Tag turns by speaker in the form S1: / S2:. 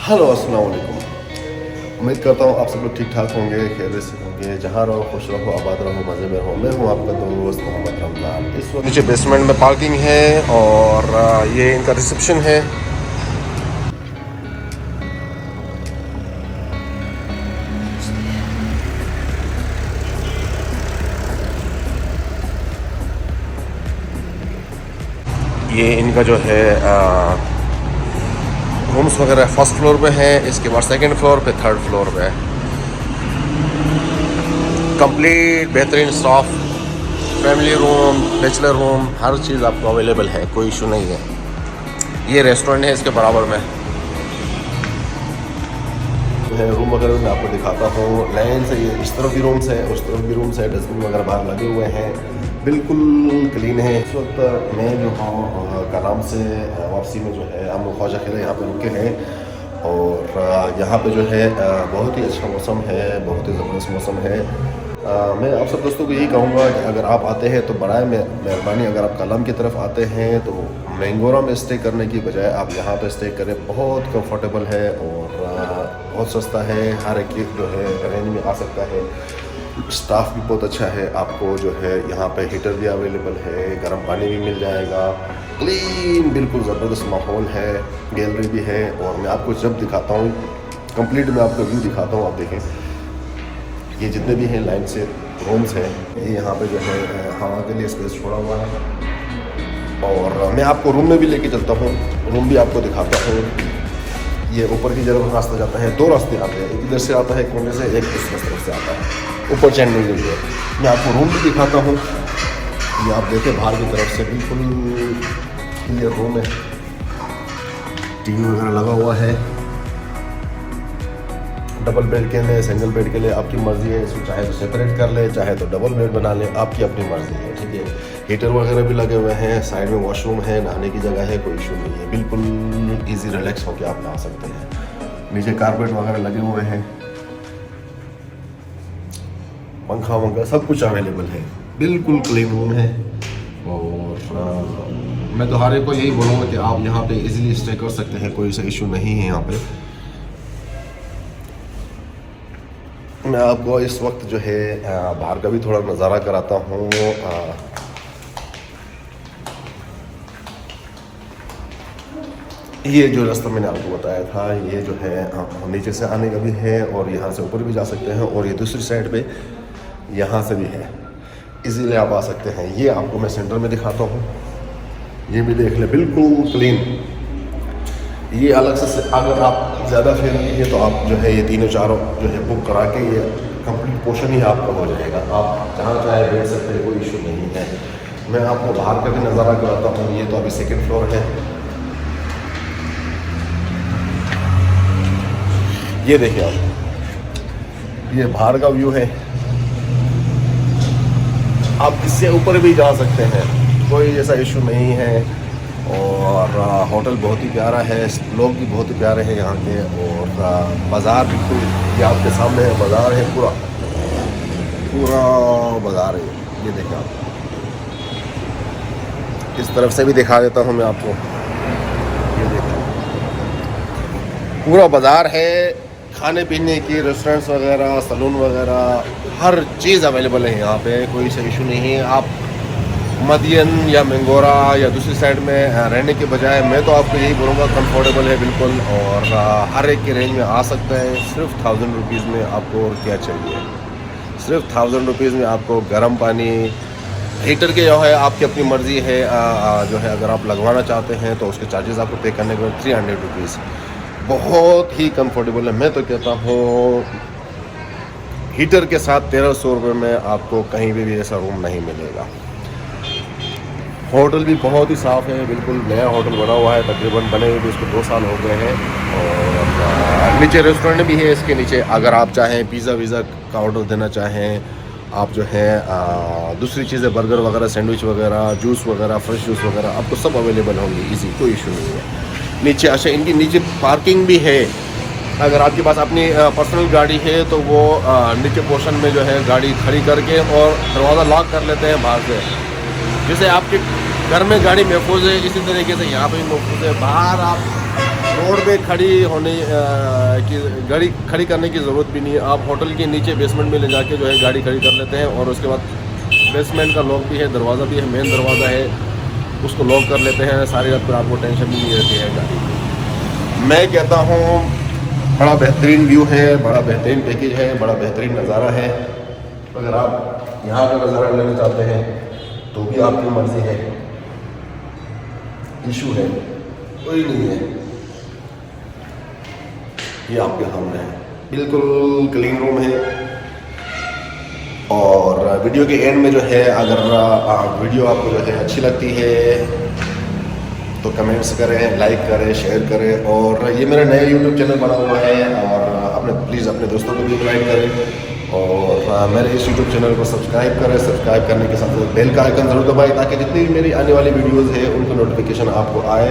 S1: Hello अस्सलाम वालेकुम। उम्मीद करता हूँ आप सब लोग ठीक ठाक होंगे, खैरियत से होंगे। जहाँ रहो खुश रहो, आबाद रहो, मज़े में रहो। मैं हूँ आपका दोस्त मोहम्मद रमज़ान। इस वक्त नीचे बेसमेंट में पार्किंग है और ये इनका रिसेप्शन है। ये इनका जो है रूम्स वगैरह फर्स्ट फ्लोर पे है, इसके बाद सेकंड फ्लोर पे, थर्ड फ्लोर पे कंप्लीट बेहतरीन staff, family room, bachelor room, हर चीज़ आपको अवेलेबल है, कोई इशू नहीं है। ये रेस्टोरेंट है इसके बराबर में है। रूम वगैरह मैं आपको दिखाता हूँ लाइन से। ये इस तरफ भी रूम्स है, उस तरफ भी रूम्स है, डस्टबिन वगैरह बाहर लगे हुए हैं, बिल्कुल क्लीन है। इस वक्त मैं जो हूँ कराम से वापसी में जो है हम ख्वाजा किला यहाँ पे रुके हैं और यहाँ पे जो है बहुत ही अच्छा मौसम है, बहुत ही ज़बरदस्त मौसम है। मैं आप सब दोस्तों को यही कहूँगा कि अगर आप आते हैं तो बराए मेहरबानी अगर आप कलम की तरफ आते हैं तो मैंगोरा में स्टे करने की बजाय आप यहाँ पे स्टे करें। बहुत कंफर्टेबल है और बहुत सस्ता है, हर एक जो है रेंज में आ सकता है। स्टाफ भी बहुत अच्छा है, आपको जो है यहाँ पे हीटर भी अवेलेबल है, गर्म पानी भी मिल जाएगा, क्लीन बिल्कुल ज़बरदस्त माहौल है, गैलरी भी है। और मैं आपको जब दिखाता हूँ कंप्लीट मैं आपको व्यू दिखाता हूँ, आप देखें ये जितने भी हैं लाइन से रूम्स हैं, ये यहाँ पे जो है हवा के लिए स्पेस छोड़ा हुआ है। और मैं आपको रूम में भी लेके चलता हूँ, रूम भी आपको दिखाता हूँ। ये ऊपर की तरफ रास्ता जाता है, दो रास्ते आते हैं, एक इधर से आता है कोने से, एक इस तरफ से आता है ऊपर चढ़ने के लिए। मैं आपको रूम भी दिखाता हूँ, ये आप देखें बाहर की तरफ से बिल्कुल क्लियर रूम है, टीवी वगैरह लगा हुआ है। डबल बेड के लिए, सिंगल बेड के लिए आपकी मर्ज़ी है, इसको चाहे तो सेपरेट कर ले, चाहे तो डबल बेड बना ले, आपकी अपनी मर्ज़ी है, ठीक है। हीटर वगैरह भी लगे हुए हैं, साइड में वॉशरूम है, नहाने की जगह है, कोई इशू नहीं है, बिल्कुल इजी रिलैक्स होकर आप नहा सकते हैं। नीचे कारपेट वगैरह लगे हुए हैं, पंखा वंखा सब कुछ अवेलेबल है, बिल्कुल क्लीन रूम है। और मैं तो हर एक को यही बोलूँगा कि आप यहाँ पे इजीली स्टे कर सकते हैं, कोई सा इशू नहीं है यहाँ पे। मैं आपको इस वक्त जो है बाहर का भी थोड़ा नज़ारा कराता हूँ। ये जो रास्ता मैंने आपको बताया था, ये जो है नीचे से आने का भी है और यहाँ से ऊपर भी जा सकते हैं, और ये दूसरी साइड पे यहाँ से भी है, इजीली आप आ सकते हैं। ये आपको मैं सेंटर में दिखाता हूँ, ये भी देख ले, बिल्कुल क्लीन। ये अलग से अगर आप ज़्यादा फैमिली है तो आप जो है ये तीनों चारों जो है बुक करा के ये कंप्लीट पोर्शन ही आपका हो जाएगा, आप जहाँ चाहे बैठ सकते हैं, कोई इशू नहीं है। मैं आपको बाहर का भी नज़ारा कराता हूँ। ये तो अभी सेकंड फ्लोर है, ये देखिए आप, ये बाहर का व्यू है। आप इससे ऊपर भी जा सकते हैं, कोई ऐसा इशू नहीं है। और होटल बहुत ही प्यारा है, लोग भी बहुत ही प्यारे हैं यहाँ के। और बाज़ार बिल्कुल ये आपके सामने है, बाज़ार है, पूरा पूरा बाज़ार है। ये देखें आप, इस तरफ से भी दिखा देता हूँ मैं आपको, ये देखें पूरा बाज़ार है, खाने पीने की रेस्टोरेंट्स वगैरह, सलून वगैरह, हर चीज़ अवेलेबल है यहाँ पे, कोई सा इशू नहीं है। आप मदियन या मैंगोरा या दूसरी साइड में रहने के बजाय मैं तो आपको यही बोलूँगा कंफर्टेबल है बिल्कुल, और हर एक की रेंज में आ सकता है। सिर्फ 1000 रुपीज़ में आपको और क्या चाहिए, सिर्फ 1000 रुपीज़ में आपको गर्म पानी, हीटर के जो है आपकी अपनी मर्ज़ी है, जो है अगर आप लगवाना चाहते हैं तो उसके चार्जेस आपको पे करने के बाद 300 रुपीज़, बहुत ही कंफर्टेबल है। मैं तो कहता हूँ हीटर के साथ 1300 रुपये में आपको कहीं भी ऐसा रूम नहीं मिलेगा। होटल भी बहुत ही साफ़ है, बिल्कुल नया होटल बना हुआ है, तकरीबन बने हुए भी इसको 2 साल हो गए हैं। और नीचे रेस्टोरेंट भी है इसके नीचे, अगर आप चाहें पिज़्ज़ा वीज़ा का ऑर्डर देना चाहें, आप जो है दूसरी चीज़ें बर्गर वगैरह, सैंडविच वगैरह, जूस वगैरह, फ्रेश जूस वगैरह आपको सब अवेलेबल होंगे, इजी, कोई इशू नहीं है। नीचे अच्छा इनकी नीचे पार्किंग भी है, अगर आपके पास अपनी पर्सनल गाड़ी है तो वो नीचे पोर्शन में जो है गाड़ी खड़ी करके और दरवाज़ा लॉक कर लेते हैं बाहर से, जैसे आपके घर में गाड़ी महफूज है, इसी तरीके से यहाँ पे भी महफूज है। बाहर आप रोड पे खड़ी होने की गाड़ी खड़ी करने की ज़रूरत भी नहीं है। आप होटल के नीचे बेसमेंट में ले जाके जो है गाड़ी खड़ी कर लेते हैं और उसके बाद बेसमेंट का लॉक भी है, दरवाज़ा भी है, मेन दरवाज़ा है, उसको लॉक कर लेते हैं। सारी रात पर आपको टेंशन भी नहीं रहती है गाड़ी की। मैं कहता हूँ बड़ा बेहतरीन व्यू है, बड़ा बेहतरीन पैकेज है, बड़ा बेहतरीन नज़ारा है। अगर आप यहाँ का नज़ारा लेना चाहते हैं तो भी आपकी मर्ज़ी है, इशू है कोई नहीं है, ये आपके सामने है। बिल्कुल क्लीन रूम है। और वीडियो के एंड में जो है अगर वीडियो आपको जो है अच्छी लगती है तो कमेंट्स करें, लाइक करें, शेयर करें। और ये मेरा नया यूट्यूब चैनल बना हुआ है और अपने प्लीज़ अपने दोस्तों को भी इनवाइट करें और मेरे इस यूट्यूब चैनल को सब्सक्राइब करें। सब्सक्राइब करने के साथ बेल का आइकन ज़रूर दबाएं ताकि जितनी भी मेरी आने वाली वीडियोज़ है उनकी नोटिफिकेशन आपको आए।